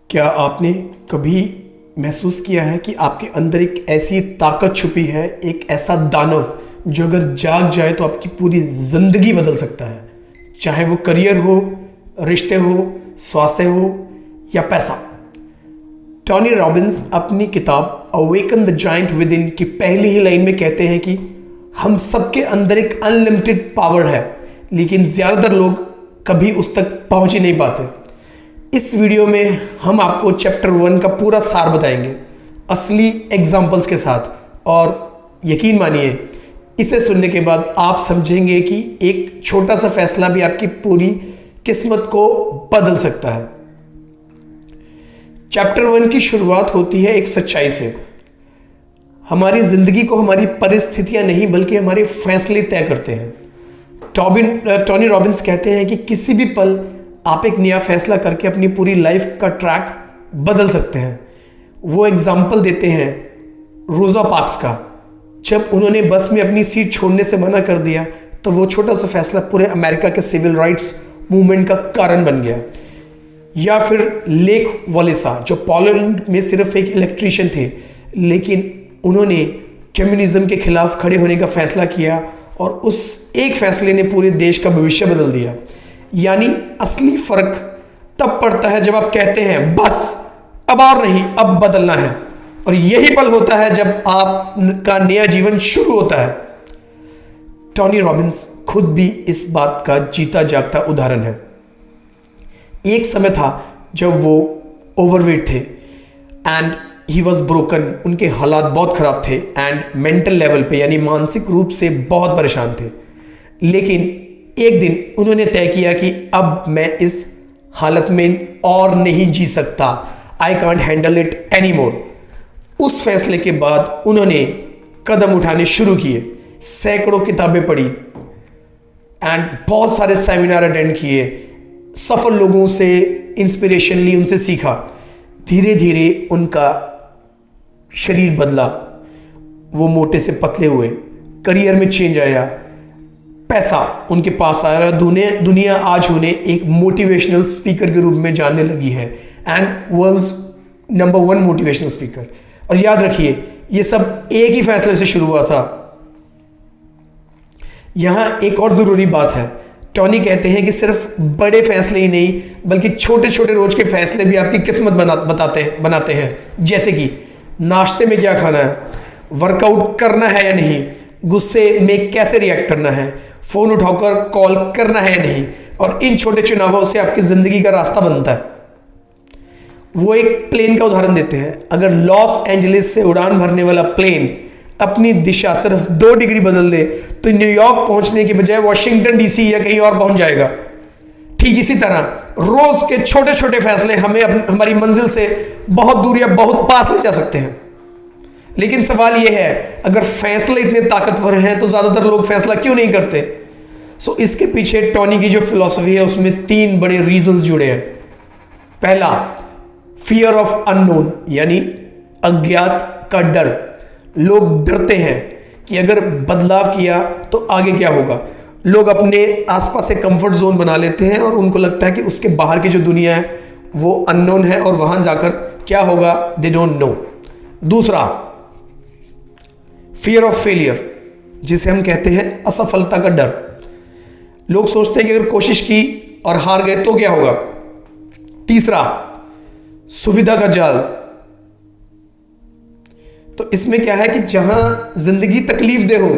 क्या आपने कभी महसूस किया है कि आपके अंदर एक ऐसी ताकत छुपी है, एक ऐसा दानव जो अगर जाग जाए तो आपकी पूरी ज़िंदगी बदल सकता है? चाहे वो करियर हो, रिश्ते हो, स्वास्थ्य हो या पैसा। टोनी रॉबिन्स अपनी किताब awaken the giant with in की पहली ही लाइन में कहते हैं कि हम सबके अंदर एक अनलिमिटेड पावर है, लेकिन ज़्यादातर लोग कभी उस तक पहुंच ही नहीं पाते। इस वीडियो में हम आपको चैप्टर 1 का पूरा सार बताएंगे, असली एग्जाम्पल्स के साथ। और यकीन मानिए, इसे सुनने के बाद आप समझेंगे कि एक छोटा सा फैसला भी आपकी पूरी किस्मत को बदल सकता है। चैप्टर 1 की शुरुआत होती है एक सच्चाई से। हमारी जिंदगी को हमारी परिस्थितियां नहीं बल्कि हमारे फैसले तय करते हैं। टोनी रॉबिन्स कहते हैं कि किसी भी पल आप एक नया फैसला करके अपनी पूरी लाइफ का ट्रैक बदल सकते हैं। वो एग्जाम्पल देते हैं रोजा पार्क्स का। जब उन्होंने बस में अपनी सीट छोड़ने से मना कर दिया तो वो छोटा सा फैसला पूरे अमेरिका के सिविल राइट्स मूवमेंट का कारण बन गया। या फिर लेक वॉलेसा, जो पोलैंड में सिर्फ एक इलेक्ट्रीशियन थे, लेकिन उन्होंने कम्युनिज्म के खिलाफ खड़े होने का फैसला किया और उस एक फैसले ने पूरे देश का भविष्य बदल दिया। यानी असली फर्क तब पड़ता है जब आप कहते हैं बस अब और नहीं, अब बदलना है। और यही पल होता है जब आपका नया जीवन शुरू होता है। टोनी रॉबिन्स खुद भी इस बात का जीता जागता उदाहरण है। एक समय था जब वो ओवरवेट थे एंड ही वॉज ब्रोकन। उनके हालात बहुत खराब थे एंड मेंटल लेवल पे यानी मानसिक रूप से बहुत परेशान थे। लेकिन एक दिन उन्होंने तय किया कि अब मैं इस हालत में और नहीं जी सकता, I can't handle it any more. उस फैसले के बाद उन्होंने कदम उठाने शुरू किए, सैकड़ों किताबें पढ़ी एंड बहुत सारे सेमिनार अटेंड किए, सफल लोगों से इंस्पिरेशन ली, उनसे सीखा। धीरे धीरे उनका शरीर बदला, वो मोटे से पतले हुए, करियर में चेंज आया, पैसा उनके पास आया। दुनिया आज उन्हें एक मोटिवेशनल स्पीकर के रूप में जानने लगी है and world's number 1 motivational speaker. और याद रखिए, ये सब एक ही फैसले से शुरू हुआ था। यहां एक और जरूरी बात है। टोनी कहते हैं कि सिर्फ बड़े फैसले ही नहीं बल्कि छोटे छोटे रोज के फैसले भी आपकी किस्मत बनाते हैं। जैसे कि नाश्ते में क्या खाना है, वर्कआउट करना है या नहीं, गुस्से में कैसे रिएक्ट करना है, फोन उठाकर कॉल करना है या नहीं। और इन छोटे चुनावों से आपकी जिंदगी का रास्ता बनता है। वो एक प्लेन का उदाहरण देते हैं। अगर लॉस एंजलिस से उड़ान भरने वाला प्लेन अपनी दिशा सिर्फ 2 डिग्री बदल दे तो न्यूयॉर्क पहुंचने के बजाय वॉशिंगटन डीसी या कहीं और पहुंच जाएगा। ठीक इसी तरह रोज के छोटे छोटे फैसले हमें हमारी मंजिल से बहुत दूर या बहुत पास ले जा सकते हैं। लेकिन सवाल यह है, अगर फैसले इतने ताकतवर हैं तो ज्यादातर लोग फैसला क्यों नहीं करते? सो इसके पीछे टोनी की जो फिलॉसफी है उसमें 3 बड़े रीजंस जुड़े हैं। पहला, फियर ऑफ अननोन यानी अज्ञात का डर। लोग डरते हैं कि अगर बदलाव किया तो आगे क्या होगा। लोग अपने आसपास से कंफर्ट जोन बना लेते हैं और उनको लगता है कि उसके बाहर की जो दुनिया है वो अननोन है और वहां जाकर क्या होगा दे डोंट नो। दूसरा, फियर ऑफ फेलियर, जिसे हम कहते हैं असफलता का डर। लोग सोचते हैं कि अगर कोशिश की और हार गए तो क्या होगा। तीसरा, सुविधा का जाल। तो इसमें क्या है कि जहां जिंदगी तकलीफ दे हो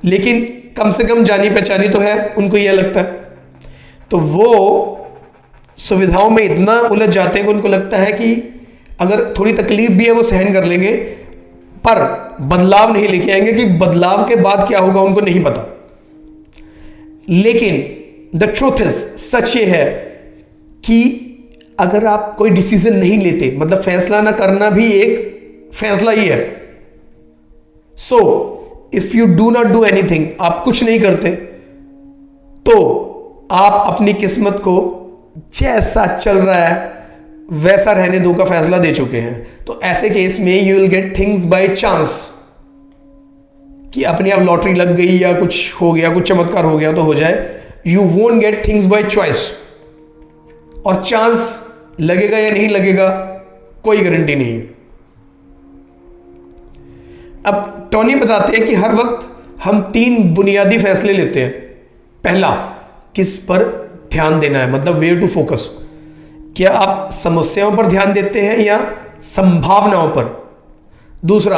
लेकिन कम से कम जानी पहचानी तो है, उनको यह लगता है। तो वो सुविधाओं में इतना उलझ जाते हैं कि उनको लगता है कि अगर थोड़ी तकलीफ भी है वो सहन कर लेंगे, पर बदलाव नहीं लेके आएंगे कि बदलाव के बाद क्या होगा उनको नहीं पता। लेकिन द ट्रूथ इज, सच ये है कि अगर आप कोई डिसीजन नहीं लेते, मतलब फैसला ना करना भी एक फैसला ही है। सो if you do not do anything, आप कुछ नहीं करते, तो आप अपनी किस्मत को जैसा चल रहा है वैसा रहने दो का फैसला दे चुके हैं। तो ऐसे केस में you will get things by chance, कि अपने आप लॉटरी लग गई या कुछ हो गया, कुछ चमत्कार हो गया तो हो जाए। You won't get things by choice. और चांस लगेगा या नहीं लगेगा कोई गारंटी नहीं है। अब टोनी बताते हैं कि हर वक्त हम 3 बुनियादी फैसले लेते हैं। पहला, किस पर ध्यान देना है, मतलब वेयर टू फोकस। क्या आप समस्याओं पर ध्यान देते हैं या संभावनाओं पर? दूसरा,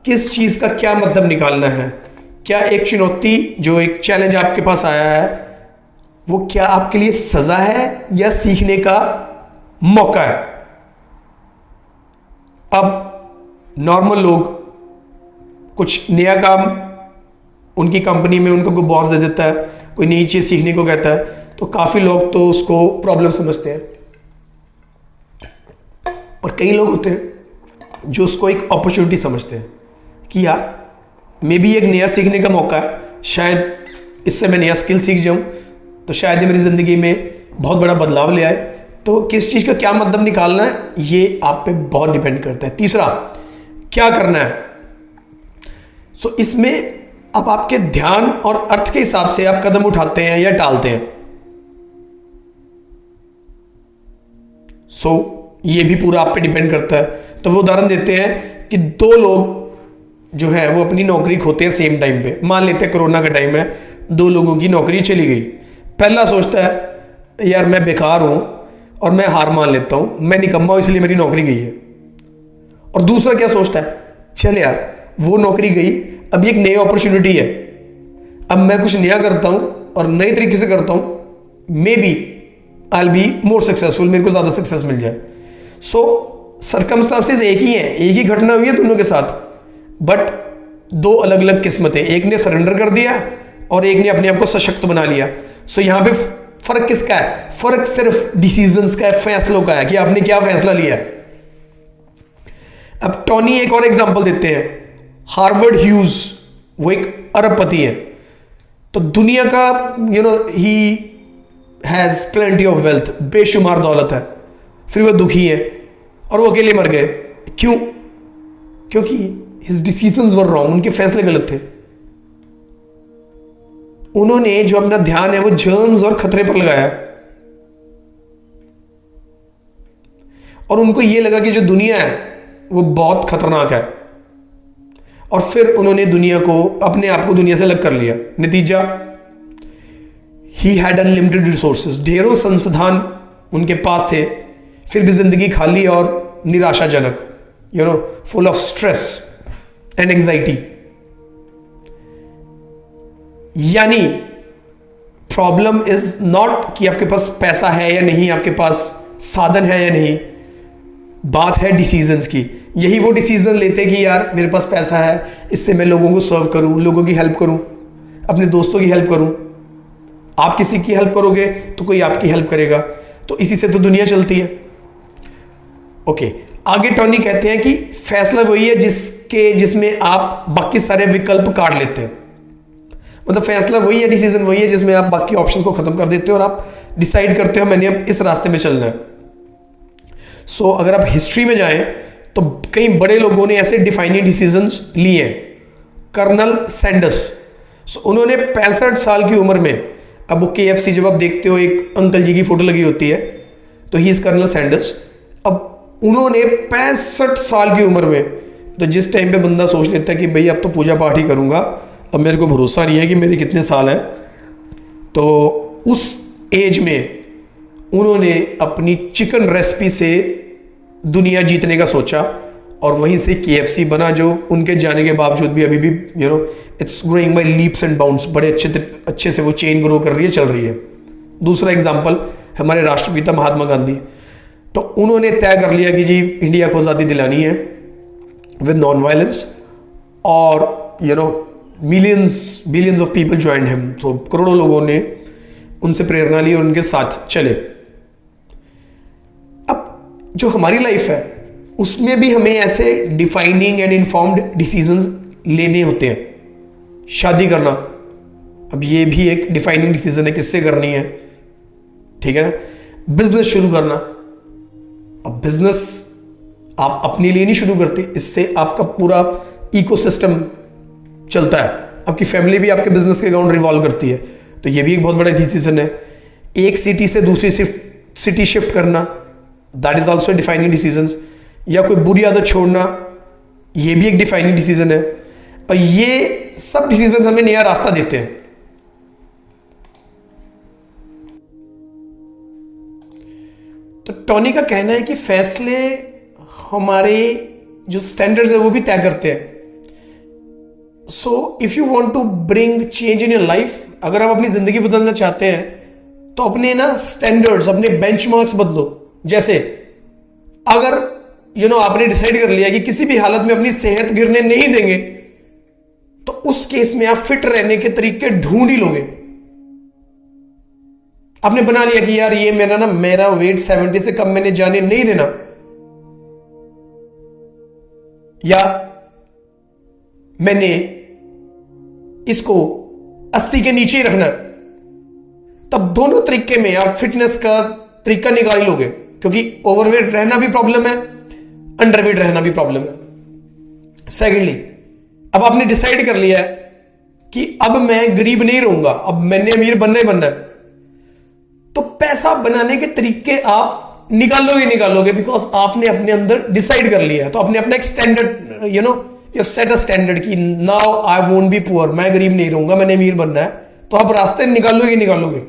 किस चीज का क्या मतलब निकालना है। क्या एक चुनौती, जो एक चैलेंज आपके पास आया है, वो क्या आपके लिए सजा है या सीखने का मौका है। अब नॉर्मल लोग कुछ नया काम उनकी कंपनी में उनको कोई बॉस दे देता है, कोई नई चीज सीखने को कहता है, तो काफी लोग तो उसको प्रॉब्लम समझते हैं, और कई लोग होते हैं जो उसको एक अपॉर्चुनिटी समझते हैं कि यार मे बी एक नया सीखने का मौका है, शायद इससे मैं नया स्किल सीख जाऊं तो शायद ये मेरी ज़िंदगी में बहुत बड़ा बदलाव ले आए। तो किस चीज़ का क्या मतलब निकालना है ये आप पे बहुत डिपेंड करता है। तीसरा, क्या करना है। सो इसमें अब आपके ध्यान और अर्थ के हिसाब से आप कदम उठाते हैं या टालते हैं। ये भी पूरा आप पे डिपेंड करता है। तो वो उदाहरण देते हैं कि 2 लोग जो है वो अपनी नौकरी खोते हैं सेम टाइम पे। मान लेते हैं कोरोना का टाइम है, 2 लोगों की नौकरी चली गई। पहला सोचता है यार मैं बेकार हूं और मैं हार मान लेता हूं, मैं निकम्मा हूं इसलिए मेरी नौकरी गई है। और दूसरा क्या सोचता है, चल यार वो नौकरी गई, अब एक नई अपॉर्चुनिटी है, अब मैं कुछ नया करता हूं और नए तरीके से करता हूं, maybe I will be more successful, मेरे को ज्यादा सक्सेस मिल जाए। सर्कमस्टांसेस एक ही है, एक ही घटना हुई है दोनों के साथ, बट 2 अलग अलग किस्मतें। एक ने सरेंडर कर दिया और एक ने अपने आप को सशक्त बना लिया। यहां पे फर्क किसका है? फर्क सिर्फ डिसीजंस का है, फैसलों का है कि आपने क्या फैसला लिया है। अब टोनी एक और एग्जांपल देते हैं। हार्वर्ड ह्यूज, वो एक अरबपति है, तो दुनिया का he has plenty of wealth, बेशुमार दौलत है, फिर वो दुखी है और वो अकेले मर गए। क्यों? क्योंकि हिज डिसीजंस वर रॉन्ग, उनके फैसले गलत थे। उन्होंने जो अपना ध्यान है वो जर्म्स और खतरे पर लगाया, और उनको ये लगा कि जो दुनिया है वो बहुत खतरनाक है, और फिर उन्होंने दुनिया को, अपने आप को दुनिया से अलग कर लिया। नतीजा, ही हैड अनलिमिटेड रिसोर्सेज, ढेरों संसाधन उनके पास थे, फिर भी जिंदगी खाली और निराशाजनक, full of stress and anxiety. यानी प्रॉब्लम इज नॉट कि आपके पास पैसा है या नहीं, आपके पास साधन है या नहीं, बात है डिसीजंस की। यही वो डिसीजन लेते कि यार मेरे पास पैसा है, इससे मैं लोगों को सर्व करूं, लोगों की हेल्प करूं, अपने दोस्तों की हेल्प करूं। आप किसी की हेल्प करोगे तो कोई आपकी हेल्प करेगा, तो इसी से तो दुनिया चलती है। ओके, आगे टोनी कहते हैं कि फैसला वही है जिसमें आप बाकी सारे विकल्प काट लेते हैं। मतलब फैसला वही है, डिसीजन वही है जिसमें आप बाकी ऑप्शंस को खत्म कर देते हो और आप डिसाइड करते हो मैंने अब इस रास्ते में चलना है। अगर आप हिस्ट्री में जाएं तो कई बड़े लोगों ने ऐसे डिफाइनिंग डिसीजंस लिए हैं। कर्नल सैंडर्स, उन्होंने 65 साल की उम्र में, अब वो KFC जब आप देखते हो एक अंकल जी की फोटो लगी होती है, तो ही इज कर्नल सैंडर्स। अब उन्होंने 65 साल की उम्र में, तो जिस टाइम पे बंदा सोच लेता है कि भाई अब तो पूजा पाठ ही करूंगा, अब मेरे को भरोसा नहीं है कि मेरे कितने साल हैं, तो उस एज में उन्होंने अपनी चिकन रेसिपी से दुनिया जीतने का सोचा, और वहीं से KFC बना, जो उनके जाने के बावजूद भी अभी भी it's growing by leaps and bounds, बड़े अच्छे से वो चेन ग्रो कर रही है, चल रही है। दूसरा एग्जाम्पल, हमारे राष्ट्रपिता महात्मा गांधी, तो उन्होंने तय कर लिया कि जी इंडिया को आज़ादी दिलानी है विद नॉन वायलेंस, और billions of people joined him. तो करोड़ों लोगों ने उनसे प्रेरणा ली और उनके साथ चले। अब जो हमारी लाइफ है उसमें भी हमें ऐसे डिफाइनिंग एंड इन्फॉर्म्ड डिसीजंस लेने होते हैं। शादी करना, अब ये भी एक डिफाइनिंग डिसीजन है, किससे करनी है, ठीक है ना। बिजनेस शुरू करना, अब बिजनेस आप अपने लिए नहीं शुरू करते, इससे आपका पूरा इकोसिस्टम चलता है, आपकी फैमिली भी आपके बिजनेस के अराउंड रिवॉल्व करती है, तो ये भी एक बहुत बड़ा डिसीजन है। एक सिटी से दूसरी सिटी शिफ्ट करना, that is also defining decision, या कोई बुरी आदत छोड़ना, ये भी एक डिफाइनिंग डिसीजन है। और ये सब डिसीजन हमें नया रास्ता देते हैं। तो टोनी का कहना है कि फैसले हमारे जो स्टैंडर्ड्स है वो भी तय करते हैं। So if you want to bring change in your life, अगर आप अपनी जिंदगी बदलना चाहते हैं तो अपने ना स्टैंडर्ड्स, अपने बेंचमार्क्स बदलो। जैसे अगर आपने डिसाइड कर लिया कि किसी भी हालत में अपनी सेहत गिरने नहीं देंगे, तो उस केस में आप फिट रहने के तरीके ढूंढ ही लोगे। आपने बना लिया कि यार ये मेरा वेट 70 से कम मैंने जाने नहीं देना, या मैंने इसको 80 के नीचे ही रखना, तब दोनों तरीके में आप फिटनेस का तरीका निकाल लोगे, क्योंकि ओवरवेट रहना भी प्रॉब्लम है, अंडरवेट रहना भी प्रॉब्लम है। सेकेंडली, अब आपने डिसाइड कर लिया है कि अब मैं गरीब नहीं रहूंगा, अब मैंने अमीर बनना ही बनना है, तो पैसा बनाने के तरीके आप निकालोगे, बिकॉज आपने अपने अंदर डिसाइड कर लिया है। तो आपने अपना एक standard you set a standard कि now I won't be poor, मैं गरीब नहीं रहूंगा, मैंने अमीर बनना है, तो आप रास्ते निकालोगे।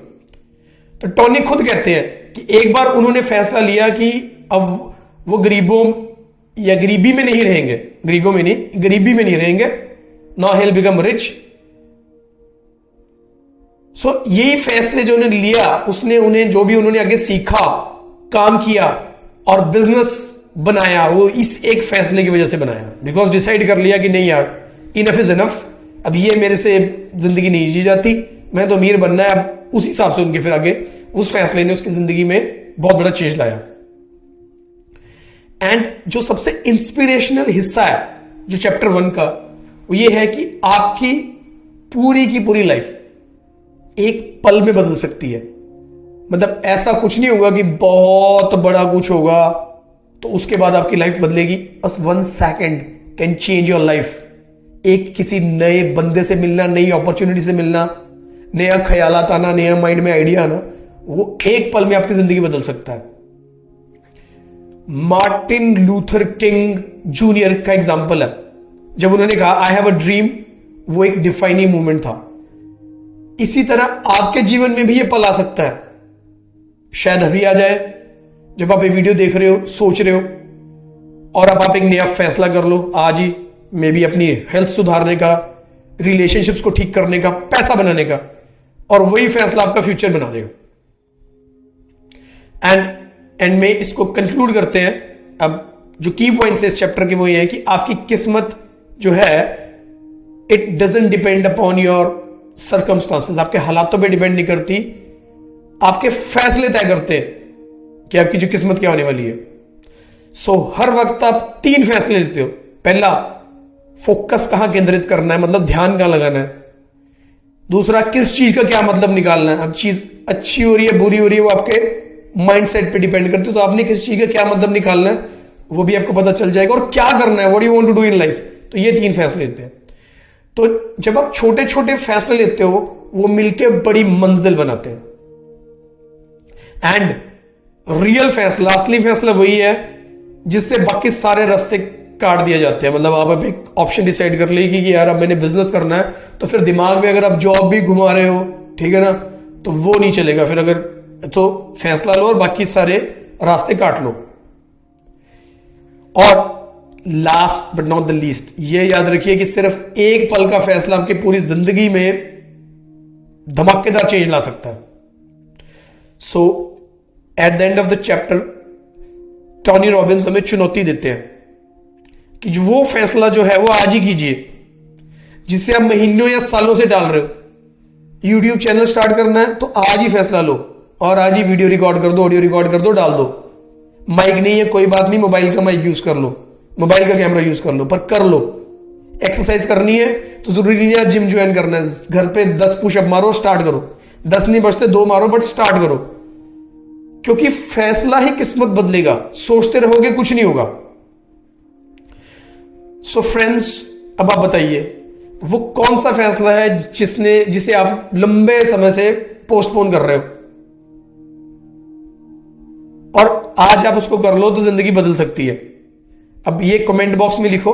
तो टोनी खुद कहते हैं कि एक बार उन्होंने फैसला लिया कि अब वो गरीबों या गरीबी में नहीं रहेंगे, गरीबी में नहीं रहेंगे, now he will become rich. So यही फैसले जो उन्होंने लिया, उसने उन्हें जो भी उन्होंने आगे सीखा, काम किया और बिजनेस बनाया, वो इस एक फैसले की वजह से बनाया। बिकॉज डिसाइड कर लिया कि नहीं यार, इनफ इज इनफ, अब ये मेरे से जिंदगी नहीं जी जाती, मैं तो अमीर बनना है। अब उस हिसाब से उनके फिर आगे उस फैसले ने उसकी जिंदगी में बहुत बड़ा चेंज लाया। एंड जो सबसे इंस्पिरेशनल हिस्सा है जो चैप्टर 1 का, वो ये है कि आपकी पूरी की पूरी लाइफ एक पल में बदल सकती है। मतलब ऐसा कुछ नहीं होगा कि बहुत बड़ा कुछ होगा तो उसके बाद आपकी लाइफ बदलेगी। बस 1 second can change your life. एक किसी नए बंदे से मिलना, नई अपॉर्चुनिटी से मिलना, नया ख्यालात आना, नया माइंड में आइडिया आना, वो एक पल में आपकी जिंदगी बदल सकता है। मार्टिन लूथर किंग जूनियर का एग्जाम्पल है, जब उन्होंने कहा आई हैव अ ड्रीम, वो एक डिफाइनिंग मूवमेंट था। इसी तरह आपके जीवन में भी ये पल आ सकता है, शायद अभी आ जाए जब आप ये वीडियो देख रहे हो, सोच रहे हो, और अब आप एक नया फैसला कर लो आज ही, मे बी अपनी हेल्थ सुधारने का, रिलेशनशिप्स को ठीक करने का, पैसा बनाने का, और वही फैसला आपका फ्यूचर बना देगा। एंड में इसको कंक्लूड करते हैं। अब जो की पॉइंट्स है इस चैप्टर के वो ये है कि आपकी किस्मत जो है, it doesn't depend upon your circumstances, आपके हालातों पे डिपेंड नहीं करती, आपके फैसले तय करते हैं कि आपकी जो किस्मत क्या होने वाली है। सो हर वक्त आप 3 फैसले लेते हो। पहला, फोकस कहां केंद्रित करना है, मतलब ध्यान कहां लगाना है। दूसरा, किस चीज का क्या मतलब निकालना है। अब चीज अच्छी हो रही है, बुरी हो रही है, वो आपके माइंडसेट पे डिपेंड करती है। तो आपने किस चीज का क्या मतलब निकालना है वो भी आपको पता चल जाएगा, और क्या करना है, what you want to do in life. तो ये 3 फैसले लेते हैं। तो जब आप छोटे छोटे फैसले लेते हो, वो मिलके बड़ी मंजिल बनाते हैं। एंड रियल फैसला, असली फैसला वही है जिससे बाकी सारे रास्ते काट दिए जाते हैं। मतलब आप एक ऑप्शन डिसाइड कर ली कि यार अब मैंने बिजनेस करना है, तो फिर दिमाग में अगर आप जॉब भी घुमा रहे हो, ठीक है ना, तो वो नहीं चलेगा। फिर अगर तो फैसला लो और बाकी सारे रास्ते काट लो। और last but not the least, ये याद रखिए कि सिर्फ एक पल का फैसला आपकी पूरी जिंदगी में धमाकेदार चेंज ला सकता है। So at the end of the chapter Tony Robbins हमें चुनौती देते हैं कि जो वो फैसला जो है वो आज ही कीजिए जिसे आप महीनों या सालों से डाल रहे हो। यूट्यूब चैनल स्टार्ट करना है तो आज ही फैसला लो और आज ही वीडियो रिकॉर्ड कर दो, ऑडियो रिकॉर्ड कर दो, डाल दो। माइक नहीं है कोई बात नहीं, मोबाइल का माइक यूज कर लो, मोबाइल का कैमरा यूज कर लो, पर कर लो। एक्सरसाइज करनी है तो जरूरी नहीं है जिम ज्वाइन करना है, घर पे 10 पुशअप मारो, स्टार्ट करो। 10 नहीं बचते 2 मारो, बट स्टार्ट करो, क्योंकि फैसला ही किस्मत बदलेगा। सोचते रहोगे कुछ नहीं होगा। सो फ्रेंड्स, अब आप बताइए वो कौन सा फैसला है जिसे आप लंबे समय से पोस्टपोन कर रहे हो। और आज आप उसको कर लो तो जिंदगी बदल सकती है। अब ये कमेंट बॉक्स में लिखो,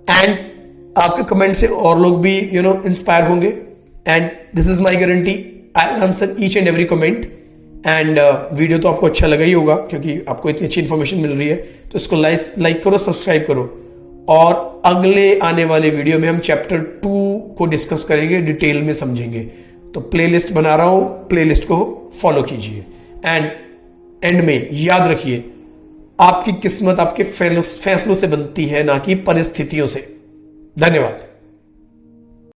एंड आपके कमेंट से और लोग भी इंस्पायर होंगे, and this is my guarantee, I answer each and every comment. And video तो आपको अच्छा लगा ही होगा क्योंकि आपको इतनी अच्छी इन्फॉर्मेशन मिल रही है, तो इसको लाइक करो, सब्सक्राइब करो। और अगले आने वाले वीडियो में हम चैप्टर 2 को डिस्कस करेंगे, डिटेल में समझेंगे। तो प्लेलिस्ट बना रहा हूं, प्लेलिस्ट को फॉलो कीजिए। एंड में याद रखिए, आपकी किस्मत आपके फैसलों से बनती है, ना कि परिस्थितियों से। धन्यवाद।